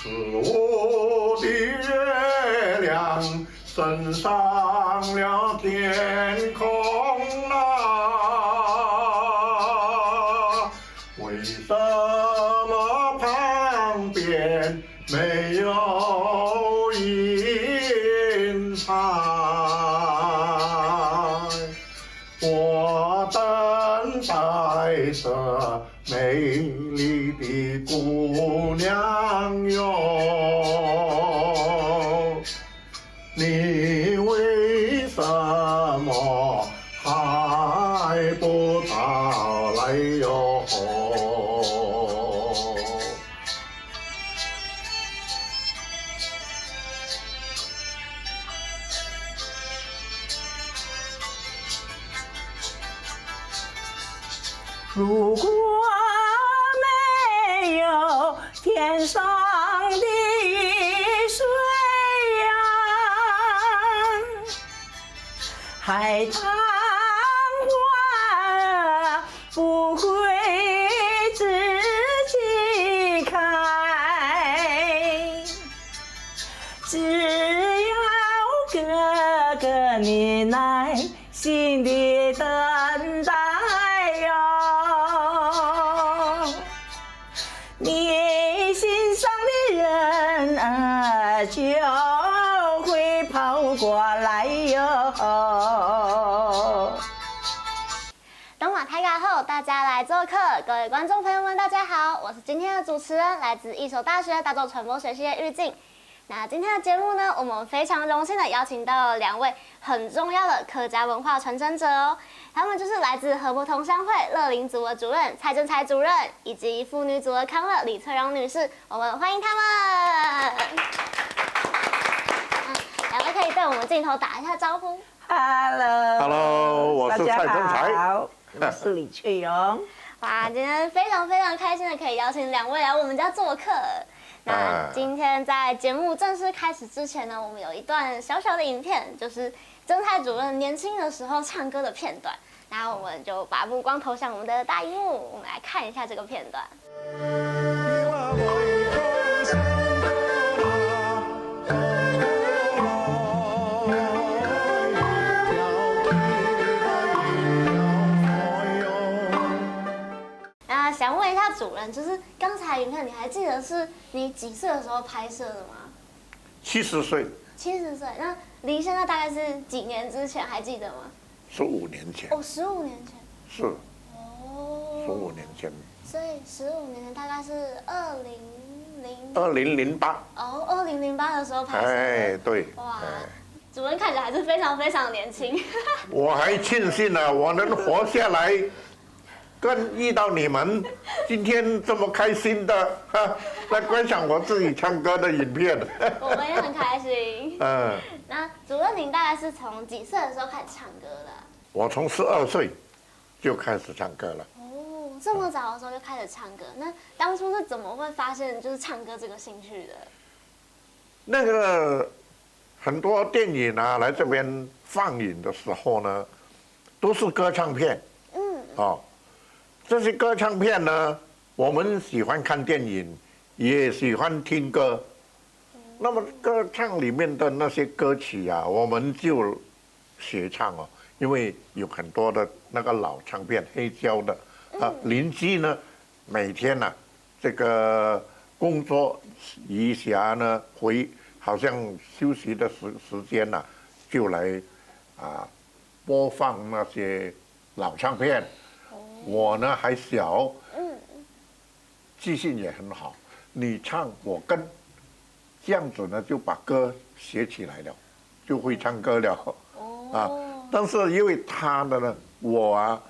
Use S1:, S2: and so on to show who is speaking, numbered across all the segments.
S1: 是我的月亮升上了天空啊，为什么旁边没有云彩？我等待着美丽的姑娘哟，你为什么还不到来哟？
S2: 如果没有天上的雨水呀，海棠花不会自己开。只要哥哥你耐心地等待哟，你心上的人儿就会跑过来哟。
S3: 东马台港后，大家来做客，各位观众朋友们，大家好，我是今天的主持人，来自一所大学大众传播学系的玉静。那今天的节目呢，我们非常荣幸的邀请到了2位很重要的客家文化传承者哦，他们就是来自河伯同乡会乐龄组的主任蔡正才主任，以及妇女组的康乐李翠荣女士，我们欢迎他们。2位可以对我们镜头打一下招呼。
S2: Hello，
S1: 我是蔡正才，
S2: 好，我是李翠荣。
S3: 哇，今天非常开心的可以邀请2位来我们家做客。那今天在节目正式开始之前呢，我们有一段小小的影片，就是曾蔡主任年轻的时候唱歌的片段。然后我们就把目光投向我们的大荧幕，我们来看一下这个片段。想问一下主任，就是刚才影片，你还记得是你几岁的时候拍摄的吗
S1: 70岁
S3: ？70岁，那离现在大概是几年之前，还记得吗
S1: ，15年前。
S3: 哦，15年前。
S1: 是。
S3: 哦。
S1: 15年前。
S3: 所以15年前大概是
S1: 2008。
S3: 哦，2008的时候拍摄。
S1: 哎，对。
S3: 哇，主任看起来还是非常年轻。
S1: 我还庆幸呢，我能活下来。跟遇到你们，今天这么开心的来观赏我自己唱歌的影片。
S3: 我们也很开心。那主任您大概是从几岁的时候开始唱歌的？
S1: 我从12岁就开始唱歌了。
S3: 哦，这么早的时候就开始唱歌，那当初是怎么会发现就是唱歌这个兴趣的？
S1: 那个很多电影啊来这边放映的时候呢，都是歌唱片。这些歌唱片呢，我们喜欢看电影，也喜欢听歌。那么歌唱里面的那些歌曲啊，我们就学唱哦，因为有很多的那个老唱片黑胶的邻居呢，每天呢这个工作余暇呢好像休息的时间呢，就来播放那些老唱片。我呢还小，记性也很好，你唱我跟，这样子呢就把歌学起来了，就会唱歌了。但是因为他的呢，我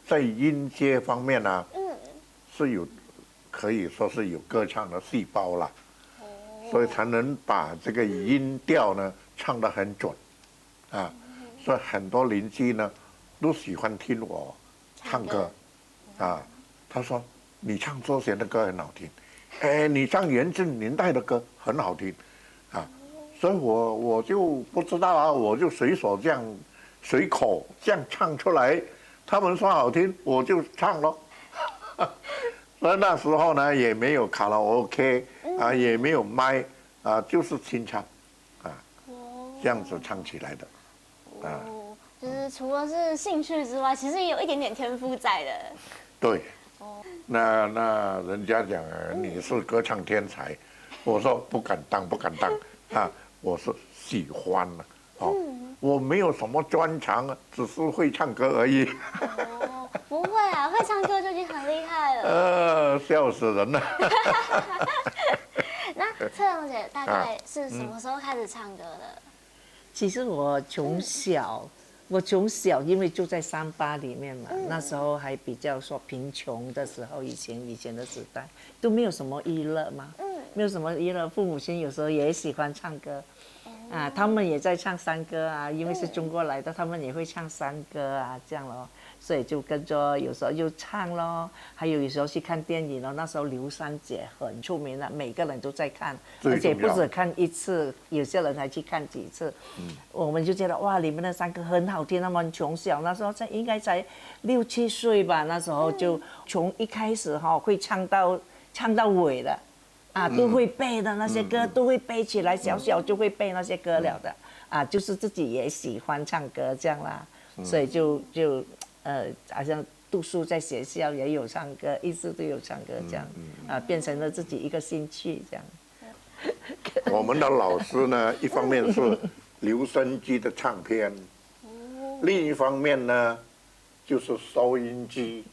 S1: 在音阶方面呢，是有可以说是有歌唱的细胞啦，所以才能把这个音调呢唱得很准，所以很多邻居呢都喜欢听我唱歌。他说你唱周贤的歌很好听，你唱原正年代的歌很好听，所以我就不知道我就随口这样唱出来，他们说好听我就唱咯。所以那时候呢也没有卡拉 OK 啊，也没有麦啊，就是清唱啊，这样子唱起来的啊。
S3: 哦，就是除了是兴趣之外，其实也有一点点天赋在的。
S1: 对，那人家讲你是歌唱天才，我说不敢当不敢当啊，我是喜欢了哦，我没有什么专长啊，只是会唱歌而已。
S3: 哦，不会啊，会唱歌就已经很厉害了。
S1: 笑死人了。
S3: 那翠蓉姐大概是什么时候开始唱歌的？
S2: 其实我从小因为住在三八里面嘛，那时候还比较说贫穷的时候，以前的时代都没有什么娱乐嘛，没有什么娱乐，父母亲有时候也喜欢唱歌，啊，他们也在唱山歌啊，因为是中国来的，他们也会唱山歌啊，这样咯，所以就跟着有时候就唱咯，还有时候去看电影咯，那时候刘三姐很出名的，每个人都在看，而且不止看一次，有些人还去看几次，我们就觉得哇，你们的山歌很好听，他们从小那时候应该才6、7岁吧，那时候就从一开始会唱到尾的。啊，都会背的那些歌都会背起来，小就会背那些歌了的，啊，就是自己也喜欢唱歌这样啦，所以就好像读书在学校也有唱歌，一直都有唱歌这样，啊，变成了自己一个兴趣这样。
S1: 我们的老师呢，一方面是留声机的唱片，另一方面呢，就是收音机。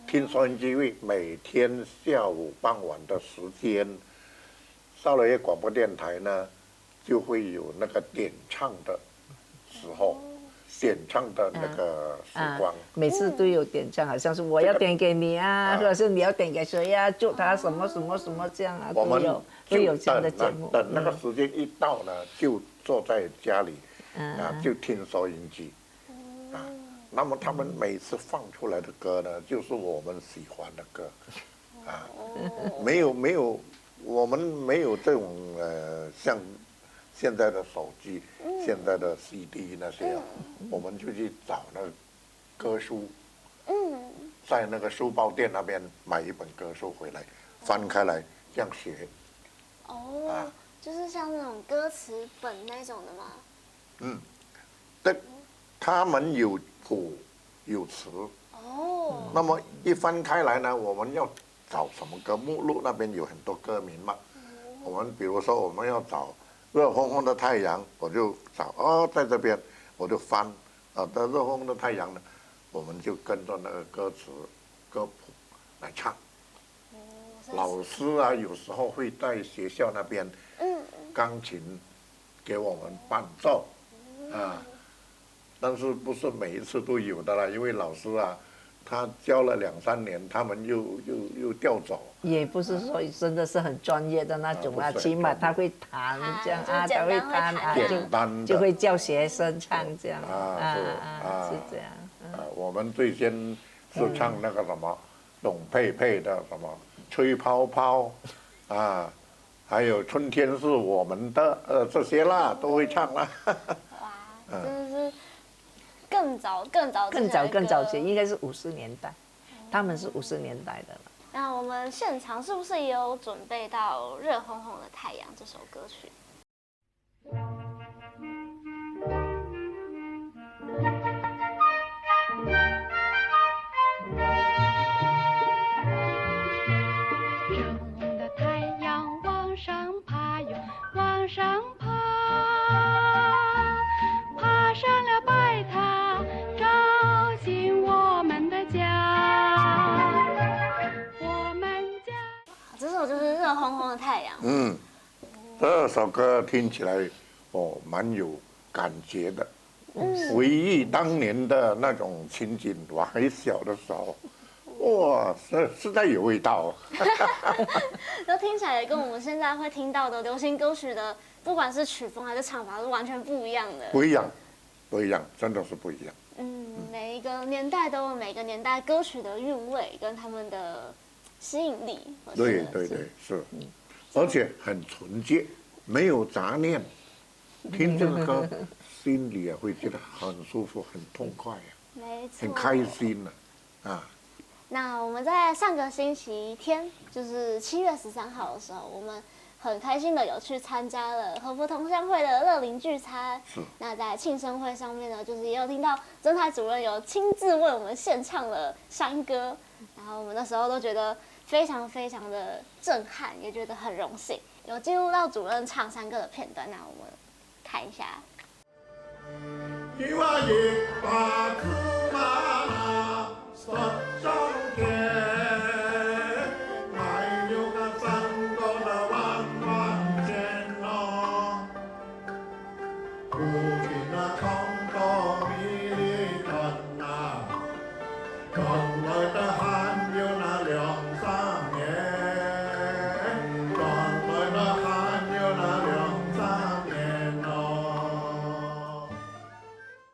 S1: 听收音机会每天下午傍晚的时间，少儿广播电台呢，就会有那个点唱的时候，点唱的那个时光。
S2: 每次都有点唱，好像是我要点给你啊，或者是你要点给谁呀，祝他什么什么什么这样啊，都有这样的节目。
S1: 等那个时间一到呢，就坐在家里啊，就听收音机啊。那么他们每次放出来的歌呢，就是我们喜欢的歌，啊，没有，我们没有这种像现在的手机、现在的 CD 那些，我们就去找那个歌书，在那个书报店那边买一本歌书回来，翻开来这样学。
S3: 哦，就是像那种歌词本那种的吗？
S1: 他们有谱有词，那么一翻开来呢，我们要找什么歌？目录那边有很多歌名嘛。我们比如说我们要找热烘烘的太阳，我就找在这边我就翻的热烘烘的太阳呢，我们就跟着那个歌词歌谱来唱。老师啊，有时候会在学校那边，钢琴给我们伴奏，啊。但是不是每一次都有的啦，因为老师啊，他教了2、3年，他们又调走。
S2: 也不是说真的是很专业的那种啊，起码他会弹这样啊，他会弹啊，就会教学生唱这样是这样。
S1: 我们最先是唱那个什么董佩佩的什么吹泡泡啊，还有春天是我们的这些啦都会唱啦。
S3: 哇，真的是。更早前，
S2: 应该是50年代，他们是50年代的了。
S3: 那我们现场是不是也有准备到《热烘烘的太阳》这首歌曲？
S4: 热烘烘的太阳往上爬哟，往上爬，爬上了白塔，照进我们的家。我们家。
S3: 这首就是《热烘烘的太阳》。
S1: 这首歌听起来蛮有感觉的，回忆当年的那种情景，我还小的时候，哇，实在有味道。
S3: 都听起来跟我们现在会听到的流行歌曲的，不管是曲风还是唱法，是完全不一样的。
S1: 不一样，真的是不一样。
S3: 每一个年代都有每个年代歌曲的韵味跟他们的吸引力。
S1: 对，是，而且很纯洁，没有杂念。听这个歌，心里会觉得很舒服、很痛快
S3: 没错，
S1: 很开心啊。
S3: 那我们在上个星期天，就是7月13号的时候，我们很开心的有去参加了和福同乡会的乐龄聚餐。
S1: 是。
S3: 那在庆生会上面呢，就是也有听到曾台主任有亲自为我们献唱了山歌，然后我们那时候都觉得非常非常的震撼，也觉得很荣幸，有记录到主任唱山歌的片段。那我们看一下。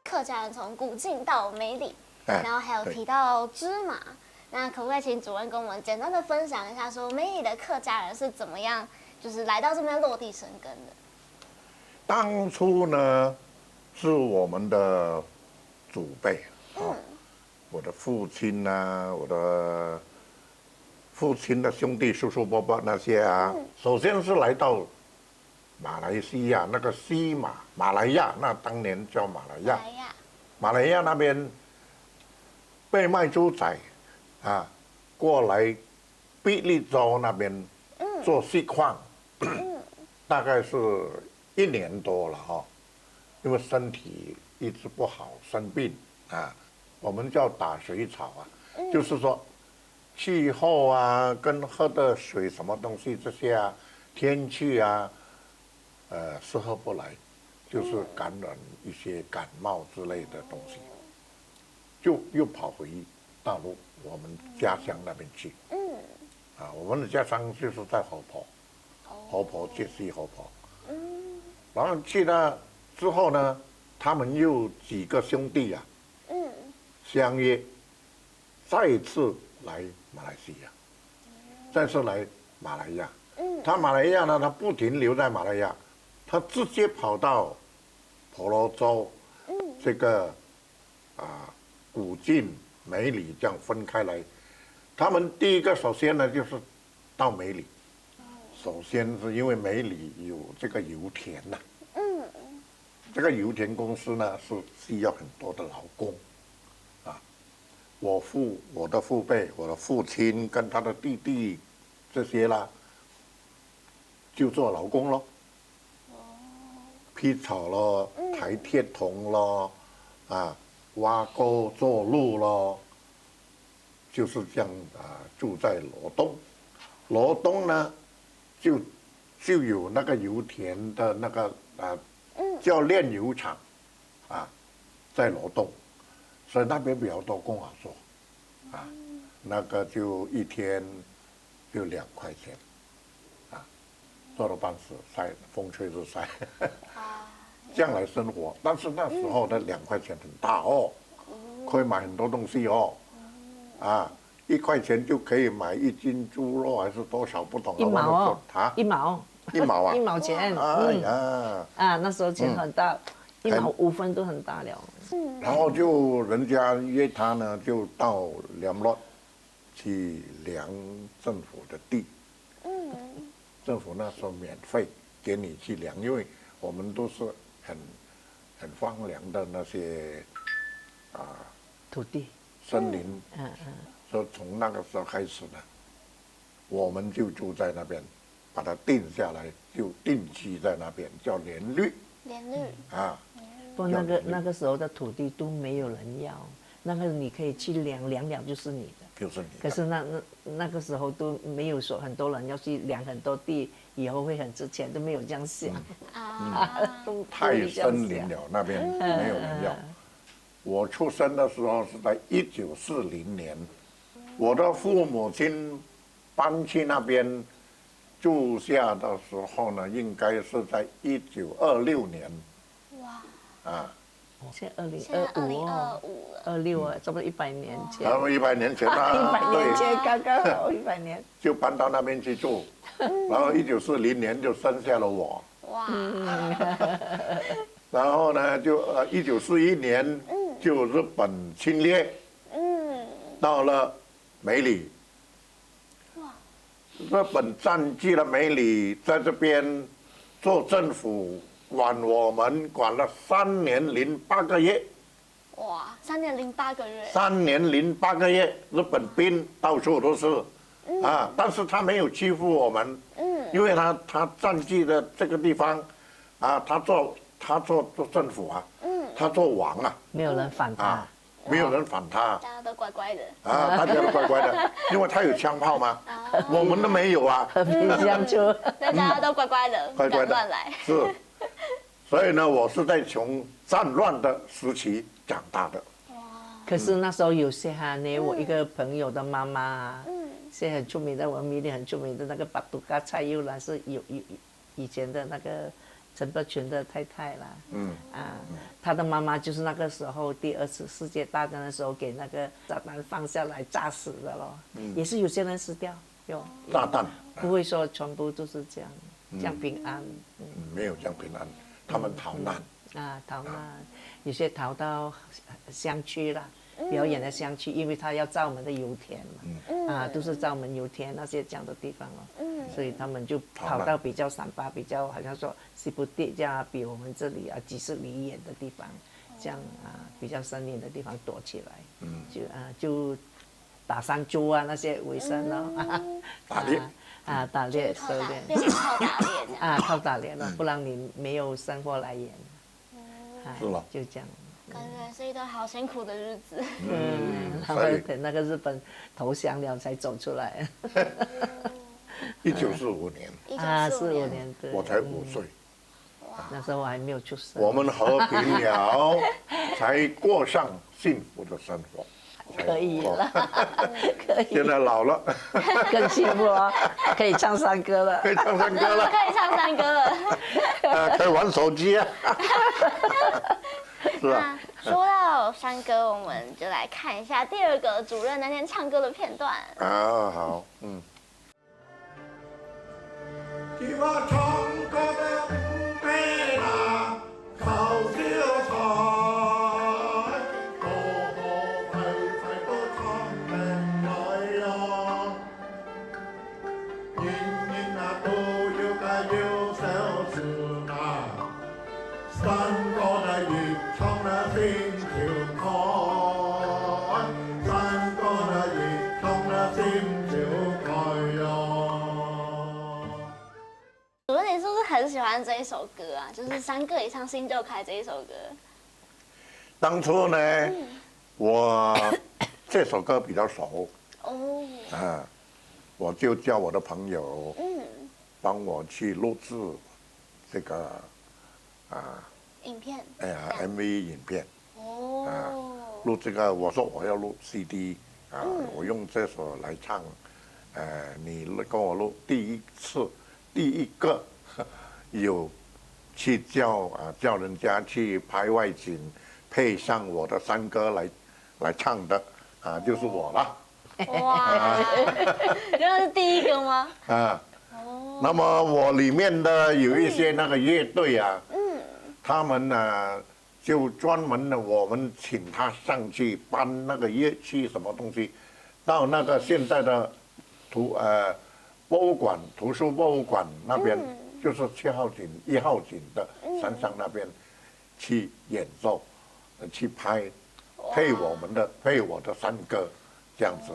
S3: 客家人从古晋到梅里，然后还有提到芝麻，那可不可以请主任跟我们简单的分享一下，说梅里的客家人是怎么样，就是来到这边落地生根的？
S1: 当初呢，是我们的祖辈，我的父亲啊，我的父亲的兄弟、叔叔伯伯那些啊，首先是来到马来西亚那个西马来亚，那当年叫马来亚。马来亚那边被卖猪仔啊，过来碧丽州那边做锡矿，大概是1年多了哈，因为身体一直不好，生病啊，我们叫打水草啊，就是说气候啊，跟喝的水什么东西这些啊，天气啊，适合不来。就是感染一些感冒之类的东西，就又跑回大陆我们家乡那边去。我们的家乡就是在河婆界西河婆。然后去了之后呢，他们又几个兄弟啊，相约再次来马来西亚，再次来马来亚。他马来亚呢，他不停留在马来亚，他直接跑到婆罗洲，这个古晋、梅里这样分开来。他们第一个首先呢就是到梅里，首先是因为梅里有这个油田呐，这个油田公司呢是需要很多的劳工，我的父辈、我的父亲跟他的弟弟这些啦，就做劳工咯。劈草咯，抬铁桶咯，挖沟做路咯，就是这样住在罗东。罗东呢，就有那个油田的那个叫炼油厂，在罗东，所以那边比较多工好做，那个就一天就2块钱。坐到办公室晒，风吹日晒，这样来生活。但是那时候的2块钱很大哦，可以买很多东西哦，1块钱就可以买1斤猪肉还是多少不懂。
S2: 1毛哦，1毛
S1: ，1毛啊
S2: ，1毛钱。
S1: 哎呀，
S2: 那时候钱很大，1毛5分都很大了。
S1: 然后就人家约他呢，就到梁洛去量政府的地。政府那时候免费给你去量，因为我们都是很荒凉的那些
S2: 土地
S1: 森林，所以从那个时候开始呢，我们就住在那边，把它定下来，就定居在那边，叫联律。
S2: 不过那个时候的土地都没有人要，那个你可以去量了就是你的。
S1: 就是你。
S2: 可是那个时候都没有说很多人要去量很多地，以后会很值钱，都没有这样想。
S1: 太森林了，那边没有人要。我出生的时候是在1940年，我的父母亲搬去那边住下的时候呢，应该是在1926年。
S2: 现在2025哦，26啊，差不多100年前。
S1: 然后100年前
S2: 100年前刚刚好100年。
S1: 就搬到那边去住，然后1940年就生下了我。然后呢，就1941年就日本侵略，到了梅里。日本占据了梅里，在这边做政府，管我们管了3年08个月。
S3: 哇，3年08个月。
S1: 3年08个月，日本兵到处都是，啊，但是他没有欺负我们，因为他占据了这个地方，啊，他做政府啊，他做王啊，
S2: 没有人反他
S1: 啊，没有人反他，
S3: 大家都乖乖的。
S1: 啊，大家都乖乖的，因为他有枪炮嘛，我们都没有啊，
S2: 和平相处。
S3: 大家都乖乖的，
S1: 乖乖的
S3: 不敢乱来。
S1: 是，所以呢，我是在从战乱的时期长大的。
S2: 可是那时候有些我一个朋友的妈妈啊，现在很出名的，我们米里很出名的那个巴杜嘎蔡幼兰是以前的那个陈伯群的太太啦。他的妈妈就是那个时候第2次世界大战的时候给那个炸弹放下来炸死的咯。也是有些人死掉，
S1: 炸弹
S2: 不会说全部都是这样平安。
S1: 没有这样平安，他们逃难。
S2: 逃难，有些逃到乡区啦，表演的乡区，因为他要造我们的油田嘛，都是造我们油田那些这样的地方所以他们就跑到比较3八，比较好像说西部地这样比我们这里几十里远的地方，这样比较森林的地方躲起来，就打山猪那些为生
S1: 打猎
S2: 打猎狩猎，
S3: 变成靠打猎这样。
S2: 靠打猎了，不然你没有生活来源。
S1: 是了，
S2: 就这样。
S3: 感觉是一段好辛苦的日子。
S2: 然后等那个日本投降了才走出来。
S1: 1945年
S2: 45年对。
S1: 我才5岁，
S2: 那时候我还没有出生。
S1: 我们和平了，才过上幸福的生活。
S2: 可以了，可以。
S1: 现在老了，
S2: 更幸福可以唱山歌了。
S1: 可以唱山歌了，
S3: 可以唱山歌了。
S1: 可以玩手机啊。是啊。
S3: 说到山歌，我们就来看一下第2个主任那天唱歌的片段。
S1: 好，我唱歌的美啦，靠小菜，多好快快都唱得来呀，人人都有個有手指啦，山歌的越唱得心就開，山歌的越唱得心就開呀。
S3: 主任，你是不是很喜欢这一首歌啊？就是山歌一唱心就开这一首歌。
S1: 当初呢，我这首歌比较熟，我就叫我的朋友，帮我去录制这个
S3: 影片。
S1: MV 影片，录这个，我说我要录 CD，我用这首来唱，你跟我录第一个有去叫人家去拍外景，配上我的山歌来唱的就是我了。
S3: 哇，原来是第1个吗？
S1: 那么我里面的有一些那个乐队他们呢就专门的，我们请他上去搬那个乐器什么东西，到那个现在的博物馆、图书博物馆那边，就是7号井、1号井的山上那边去演奏，去拍，配我的山歌，这样子。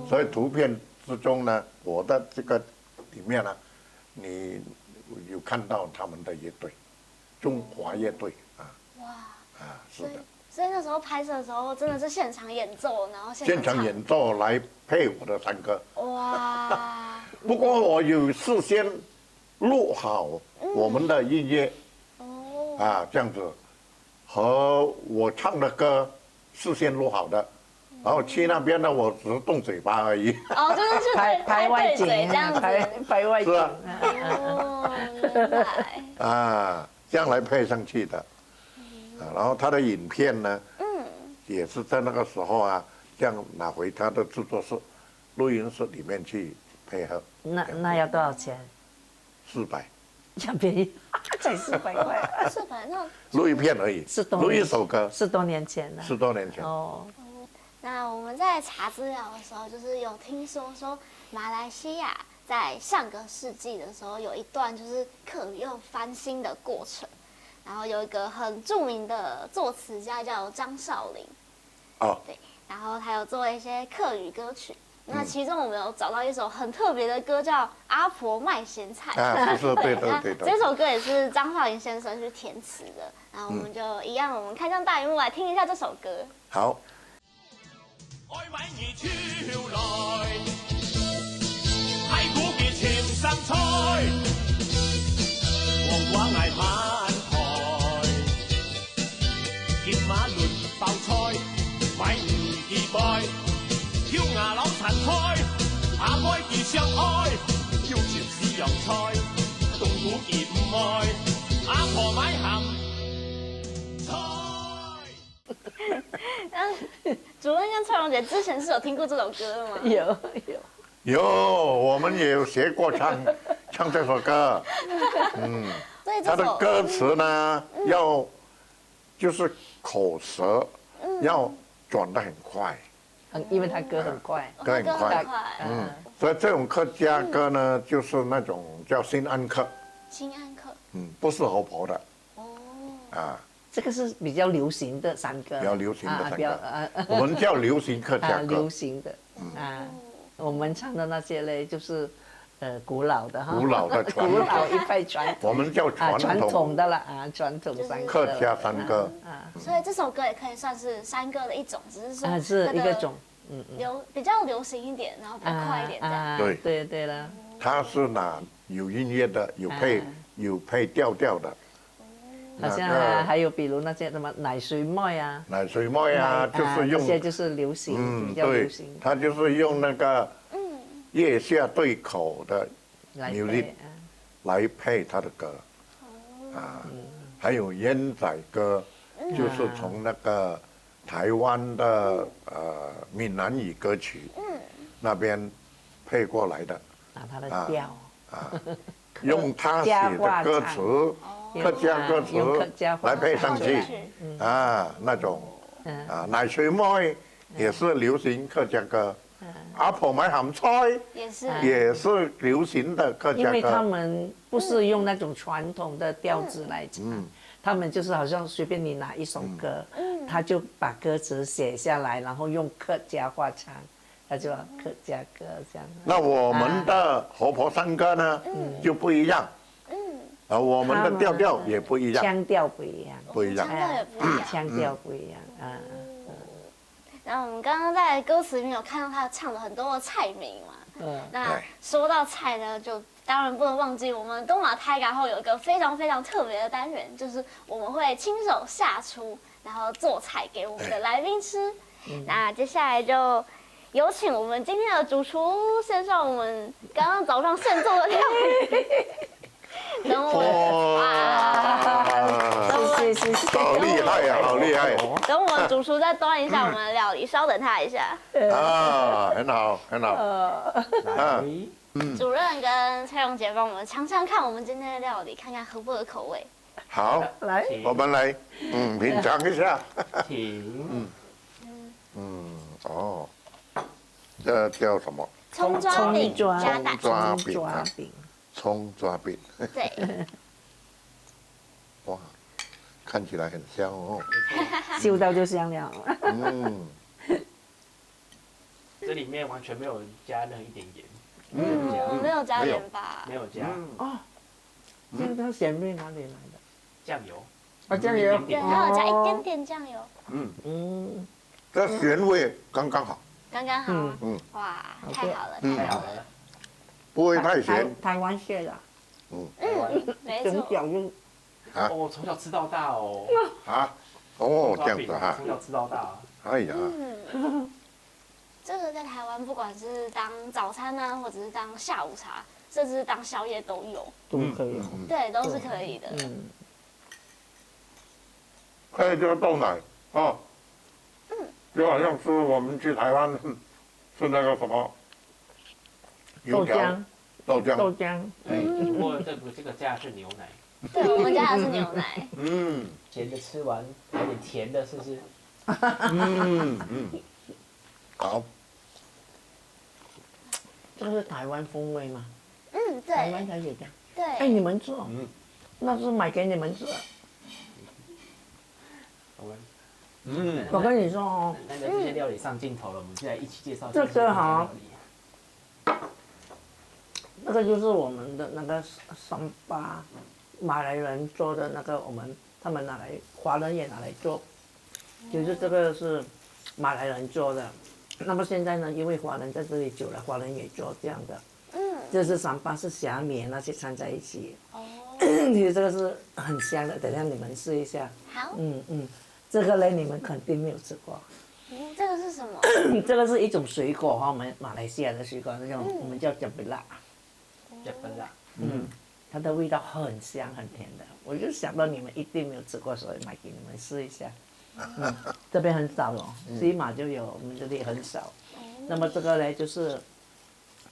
S1: 所以图片之中呢，我的这个里面呢，你有看到他们的乐队，中华乐队是的。
S3: 所以那时候拍摄的时候真的是现场演奏，然后
S1: 现场演奏来配我的山歌。
S3: 哇！
S1: 不过我有事先录好我们的音乐，这样子，和我唱的歌事先录好的，然后去那边呢，我只是动嘴巴而已。
S3: 就是去
S2: 拍外景
S3: 这样子。
S2: 拍外景。
S1: 是啊。
S3: 原来。
S1: 这样来配上去的。然后他的影片呢，也是在那个时候这样拿回他的制作室、录音室里面去配合。
S2: 那要多少钱
S1: ？400。
S2: 这样便宜，才400块。
S3: 400那。
S1: 录一片而已。录一首歌。
S2: 10多年前了。
S1: 10多年前。
S3: 那我们在查资料的时候，就是有听说马来西亚在上个世纪的时候有一段就是客语又翻新的过程，然后有一个很著名的作词家叫张少林，
S1: 哦，
S3: 对，然后他有做一些客语歌曲。那其中我们有找到一首很特别的歌，叫《阿婆卖咸菜》。
S1: 啊，是对
S3: 那
S1: 对。
S3: 这首歌也是张少林先生去填词的。然后我们就一样，我们看向大荧幕来聽一下這首歌。
S1: 好。
S5: 愛米而超來，係古結甜生菜，黃瓜捱晚台，見馬輪爆菜，米唔易蓋，挑牙扭殘菜，下開結相愛，挑全是洋菜，凍古結唔愛，阿婆買鹹菜。
S3: 主任跟翠蓉姐之前是有聽過這首歌的嗎？
S2: 有，
S1: 我们也有学过唱这首歌。
S3: 所以
S1: 他的
S3: 這首
S1: 歌词呢，要就是口舌要转得很快，
S2: 因为他歌很快。
S1: 歌很快。所以这种客家歌呢，就是那种叫新安客，
S3: 新安客。
S1: 不是活泼的。
S3: 哦。
S1: 啊，
S2: 这个是比较流行的山歌，
S1: 比较流行的山
S2: 比较
S1: 歌，我们叫流行客家歌
S2: 流。行的我们唱的那些嘞，就是古老的哈，
S1: 古老的传统
S2: 古老一派传统，
S1: 我们叫传统
S2: 的啦传统山歌，
S1: 客家山歌。
S3: 所以這首歌也可以算是山歌的一種，只是說
S2: 是一個種，
S3: 比較流行一點，然後比較快一點這樣。
S1: 对
S2: 了，
S1: 它是哪有音乐的，有配調的。
S2: 好像還有比如那些什麼奶水妹啊，
S1: 奶水妹啊，就是用
S2: 這些就是流行，比較流行。
S1: 它就是用那个腋下對口的 music 来配它的歌。还有烟仔歌，就是从那个台湾的闽南语歌曲那边配过来的。
S2: 它的調
S1: 用他写的歌词。客家歌词来配上去那种奶水妹也是流行客家歌，阿婆買鹹菜也是流行的客家歌。
S2: 因為他們不是用那種傳統的調子來唱，他們就是好像隨便你拿一首歌，他就把歌詞寫下來，然後用客家話唱，他就客家歌這樣。
S1: 那我們的活潑山歌呢就不一樣。我們的調調也不一樣，
S2: 腔調不一樣，腔調不一樣
S3: 然後我們剛剛在歌詞裡面有看到他唱了很多的菜名嘛，那說到菜呢，就當然不能忘記我們東馬泰嘎後有一個非常非常特別的單元，就是我們會親手下廚，然後做菜給我們的來賓吃。那接下來就有請我們今天的主廚獻上我們剛剛早上現做的料理。等我們
S2: 謝謝，
S1: 好厲害呀，好厲害！
S3: 等我們主廚再端一下我們的料理，稍等他一下。
S1: 很好，很好。
S3: 主任跟翠蓉姐幫我們嚐嚐看我們今天的料理，看看合不合口味。
S1: 好，來，我們來，品嘗一下。哦，這叫什麼？
S3: 蔥抓餅加蛋。
S1: 蔥抓餅。
S3: 對。
S1: 哇，看起來很香哦。
S2: 嗅到就香了。
S6: 这里面完全没有加任何一點鹽。
S3: 我沒有加鹽吧？
S6: 沒有加。
S2: 哦，這個鹹味哪裡來的？
S6: 醬油。
S2: 醬油。
S3: 對，還有加一點點醬油。
S1: 這鹹味剛剛好。
S3: 剛剛好。哇，太好了，太好了。
S1: 不會太鹹。
S2: 台灣蟹的。
S3: 沒錯。
S6: 哦，從小吃到大哦。
S1: 哦，這樣子哈。
S6: 從小吃到大。
S1: 哎呀。
S3: 這個在台灣不管是當早餐啊，或者是當下午茶，甚至當宵夜都有。
S2: 都可以。
S3: 對，都是可以的。
S1: 還有這個豆奶哦。就好像是我們去台灣是那個什麼
S2: 豆漿。
S6: 不過這個加的是牛奶。
S3: 對，我們加的是牛奶。
S6: 鹹的吃完，有點甜的，是不是？
S1: 好，
S2: 这个是台湾风味吗？
S3: 嗯，
S2: 台湾
S3: 对
S2: 才有的。
S3: 对。
S2: 哎，你们做，那是买给你们吃。我跟你说哦，
S6: 那个这些料理上镜头了，我们就来一起介绍
S2: 这个哈
S6: 料理。
S2: 那个就是我们的那个桑巴，马来人做的那个，他们拿来，华人也拿来做，就是这个是马来人做的。那么现在呢，因为华人在这里久了，华人也做这样的。这是桑巴，是虾米那些掺在一起。其实这个是很香的，等一下你们试一下。
S3: 好。
S2: 这个呢，你们肯定没有吃过。
S3: 这个是什么？
S2: 这个是一种水果哈，我们马来西亚的水果，我们叫加贝拉。
S6: 加本啦，
S2: 它的味道很香很甜的，我就想到你们一定没有吃过，所以买给你们试一下。这边很少哦，西马就有，我们这里很少。那么这个呢，就是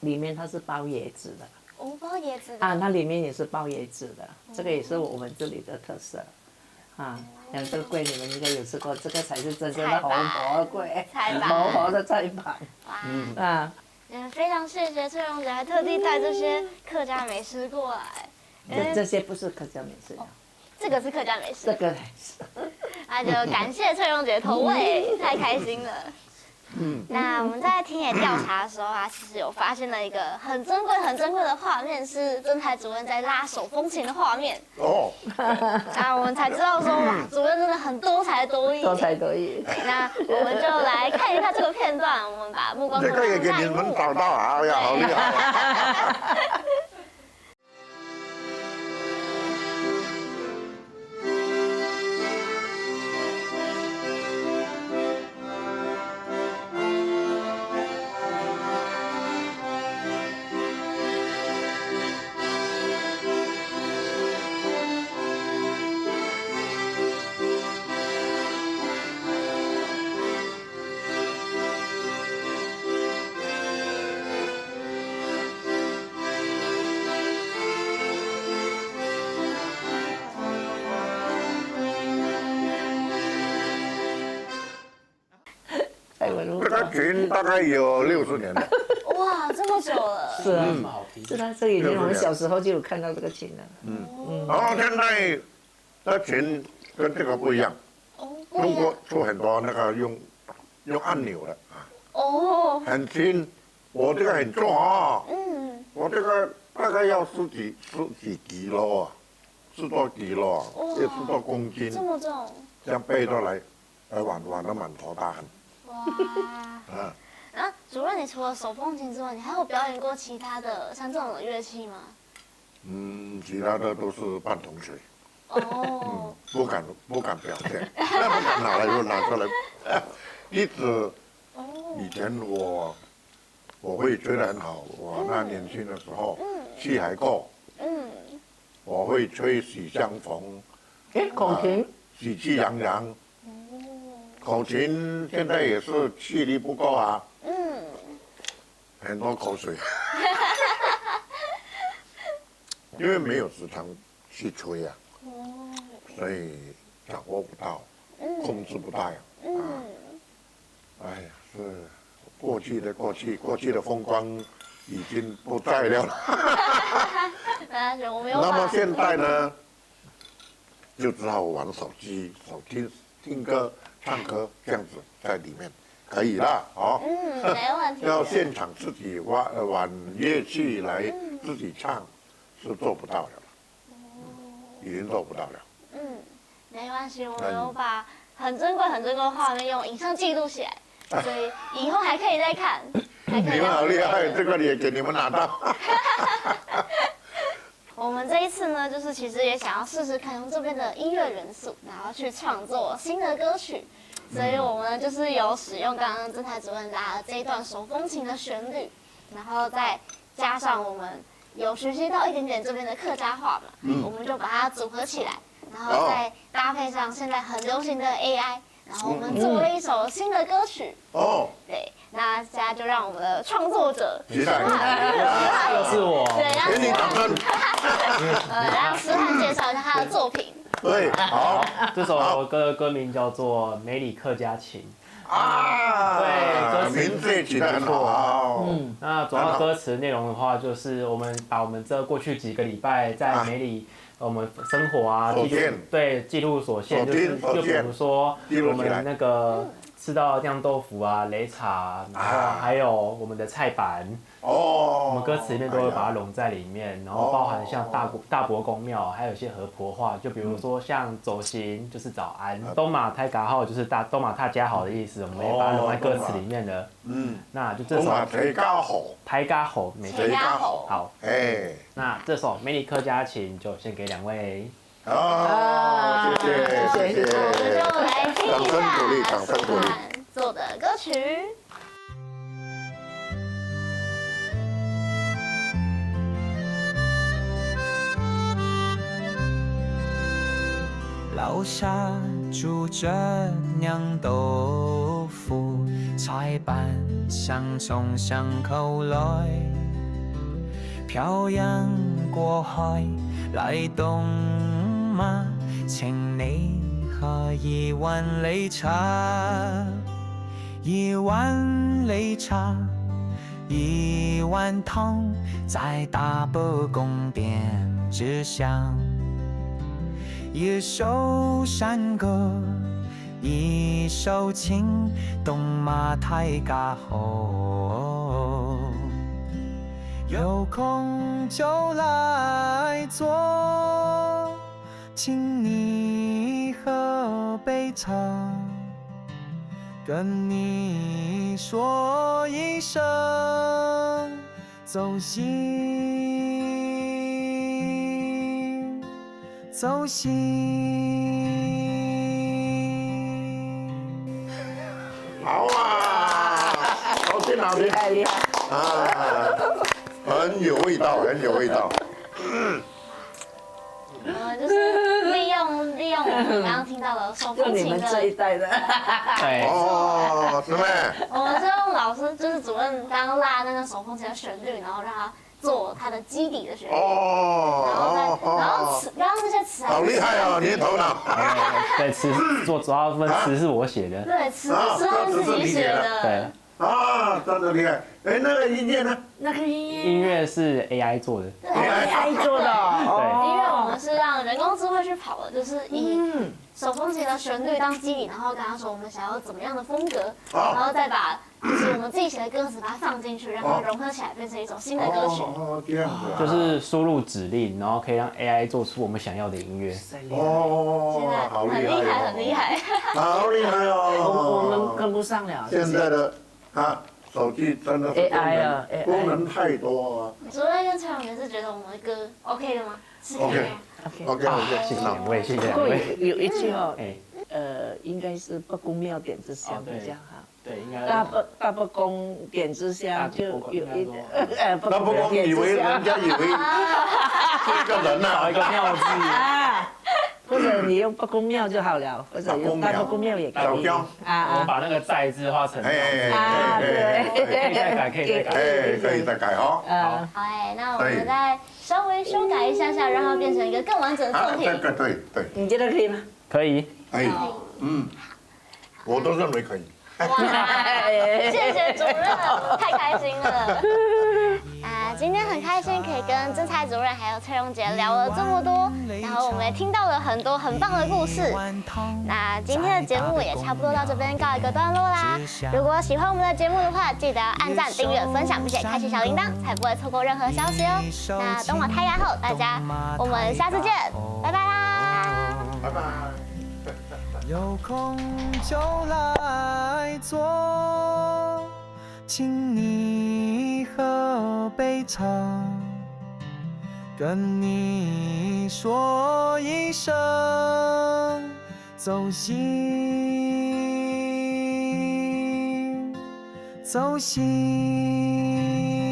S2: 里面它是包椰子的。
S3: 哦，包椰子的。
S2: 啊，它里面也是包椰子的，这个也是我们这里的特色。啊，像这个桂你们应该有吃过，这个才是真正的红火桂，红火的菜板。
S3: 哇。
S2: 啊。
S3: 非常谢谢翠蓉姐，还特地带这些客家美食过来。
S2: 这些不是客家美食，
S3: 这个是客家美食。
S2: 这个
S3: 那就感谢翠蓉姐投喂，太开心了。那我们在田野调查的时候啊，其实有发现了一个很珍贵的画面，是侦台主任在拉手风琴的画面。
S1: 哦，
S3: 那我们才知道说，哇，主任真的很多才多艺。
S2: 多才多艺。
S3: 那我们就来看一下这个片段，我们把目光
S1: 这个也给你们找到啊！哎呀，好厉害！这个琴大概有60年了。
S3: 哇，这么久了。
S2: 是啊，
S6: 这么好听。
S2: 是啊，这以前我们小时候就有看到这个琴了。
S1: 然后现在的琴跟这个不一样，中国出很多那个用按钮的啊，很轻。我这个很重啊，我这个大概要十几kg啊，10多kg啊，也10多公斤，
S3: 这么重。
S1: 这样背着来玩得满头大汗。
S3: 哇。那主任，你除了手风琴之外，你还有表演过其他的像这种的乐器吗？
S1: 其他的都是半桶水。
S3: 哦。
S1: 不敢表现，不敢拿来就拿出来。一直以前我会吹得很好，我那年轻的时候气还够。我会吹喜相逢。
S2: 口琴。
S1: 喜气洋洋。口琴现在也是气力不够啊。很多口水。因为没有时常去吹啊。所以掌握不到，控制不到呀。哎呀，是过去的风光已经不在了。那么现在呢，就只好玩手机、听歌、唱歌这样子在里面可以了，哦。
S3: 没问题。
S1: 要现场自己玩乐器来自己唱，是做不到的了。已经做不到了。
S3: 没关系，我们有把很珍贵的画面用影像记录起来，所以以后还可以再看。
S1: 你们好厉害，这个也给你们拿到。
S3: 我们这一次呢，就是其实也想要试试看用这边的音乐元素，然后去创作新的歌曲，所以我们就是有使用刚刚侦台主任拉的这一段手风琴的旋律，然后再加上我们有学习到一点点这边的客家话嘛，我们就把它组合起来。然后再搭配上现在很流行的 AI，然后我们做了一首新的歌曲。对，那现在就让我们的创作者
S1: 期待。
S6: 又是我。
S3: 对，
S1: 给你掌声。
S3: 让诗翰介绍一下他的作品。
S1: 对，好。
S6: 这首歌的歌名叫做《梅里客家情》。
S1: 啊，
S6: 对歌词
S1: 名字也起得很好。
S6: 那主要歌词内容的话，就是我们把我们这过去几个礼拜在梅里我们生活啊，记录对记录所见，就是就比如说我们那个吃到酿豆腐啊、擂茶，然后还有我们的菜板。
S1: 哦，
S6: 我们歌词里面都会把它融在里面，然后包含像大伯公庙，还有一些河婆话，就比如说像走行就是早安，东马泰嘎号就是东马大家好的意思，我们也把它融在歌词里面的。那就这首
S1: 台嘎好，
S6: 台嘎吼，没错。
S3: 台嘎吼
S6: 好，
S1: 哎，
S6: 那这首梅里客家琴就献给2位。
S1: 哦，谢谢谢谢，
S3: 我们就来听一下
S1: 掌声鼓励。
S3: 做的歌曲。
S7: 楼下住着酿豆腐，菜板上从巷口来，漂洋过海来东马，请你喝一碗擂茶，一碗擂茶，一碗汤，在大伯公殿之上。一首山歌，一首情，东马太嘎吼，有空就来坐，请你喝杯茶，跟你说一声走心。走心。
S1: 好啊，好听好听，
S2: 厉害！
S1: 啊，很有味道，很有味道。
S3: 就是利用我们刚刚听到的手
S2: 就
S3: 风琴
S2: 你们这一
S3: 的，
S2: 代的，
S6: 对，
S1: 哦，师妹，
S3: 我们是用老师就是主任刚刚拉那个手风琴的旋律，然后让它做它的基底的旋律，然后词，刚刚那些词，
S1: 好厉害哦，你的头脑。
S6: 对，词主要分词是我写的。
S3: 对，词是他们自己写的，
S6: 对，
S1: 啊，真的厉害！哎，那个音乐呢？
S2: 那个音
S6: 音乐是 AI 做的。
S2: AI 做的哦，
S3: 音乐我们是让人工智慧去跑的，就是以手风琴的旋律当基底，然后跟他说我们想要怎么样的风格，然后再把就是我们自己写的歌词把它放进去，让它融合起来变成一首新的歌曲。
S1: 哦，这样子啊。
S6: 就是输入指令，然后可以让 AI 做出我们想要的音乐。
S1: 哦，
S3: 现在
S1: 好
S3: 很厉害，很厉害。
S1: 好厉害哦！
S2: 我们跟不上了。
S1: 现在的手机真的是
S2: AI 啊，AI
S1: 功能太多了。
S3: 主任跟陈永也是觉得我们的歌 OK 的吗？是可以吗？
S1: OK，
S6: 谢谢两位，谢谢
S2: 不过
S6: 两位。
S2: 有一句哦，
S6: 哎，
S2: 应该是不公庙点子香比较好。
S6: 对，应该
S2: 大不公点子香就有一点，
S1: 那不光以为人家以为是一个人
S6: 少一
S1: 呐，
S6: 个妙字。
S2: 啊，或者你用不公庙就好了，或者用大不公庙也可以。
S1: 小
S6: 我们把那个在字画成
S1: 哎
S2: 对，
S6: 可以再改，可以再改。
S1: 哎，可以再改哦。
S3: 好，哎，那我们再稍微修改一下下，让它变成一个更完整的作品。
S1: 这个对对，
S2: 你觉得可以吗？
S6: 可以。
S1: 可以，我都认为可以。
S3: 哇，谢谢主任，太开心了。今天很开心可以跟曾蔡主任还有蔡荣姐聊了这么多，然后我们也听到了很多很棒的故事。那今天的节目也差不多到这边告一个段落啦。如果喜欢我们的节目的话，记得要按赞、订阅、分享，并且开启小铃铛，才不会错过任何消息哦。那东马开牙后，大家我们下次见，拜拜啦！
S1: 拜拜。
S7: 有空就来坐，请你喝杯茶，跟你说一声走心，走心。